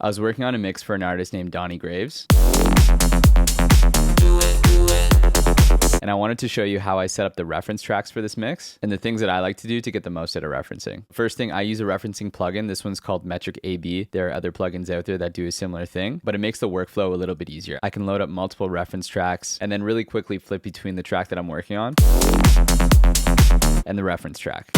I was working on a mix for an artist named Donnie Graves. And I wanted to show you how I set up the reference tracks for this mix and the things that I like to do to get the most out of referencing. First thing, I use a referencing plugin. This one's called Metric AB. There are other plugins out there that do a similar thing, but it makes the workflow a little bit easier. I can load up multiple reference tracks and then really quickly flip between the track that I'm working on and the reference track.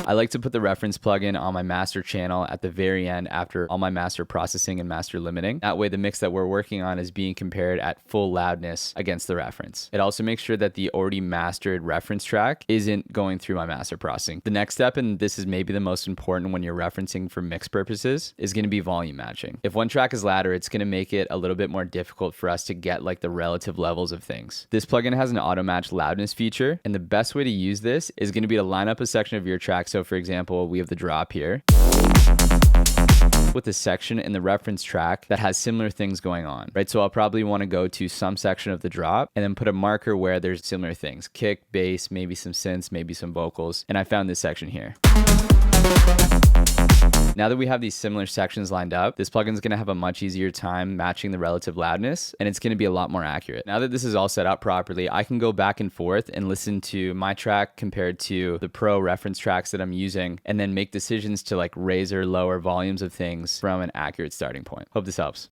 I like to put the reference plugin on my master channel at the very end after all my master processing and master limiting. That way the mix that we're working on is being compared at full loudness against the reference. It also makes sure that the already mastered reference track isn't going through my master processing. The next step, and this is maybe the most important when you're referencing for mix purposes, is going to be volume matching. If one track is louder, it's going to make it a little bit more difficult for us to get like the relative levels of things. This plugin has an auto match loudness feature, and the best way to use this is going to be to line up a section of your track. So for example, we have the drop here with a section in the reference track that has similar things going on, right? So I'll probably want to go to some section of the drop and then put a marker where there's similar things, kick, bass, maybe some synths, maybe some vocals. And I found this section here. Now that we have these similar sections lined up, this plugin is going to have a much easier time matching the relative loudness, and it's going to be a lot more accurate. Now that this is all set up properly, I can go back and forth and listen to my track compared to the pro reference tracks that I'm using, and then make decisions to like raise or lower volumes of things from an accurate starting point. Hope this helps.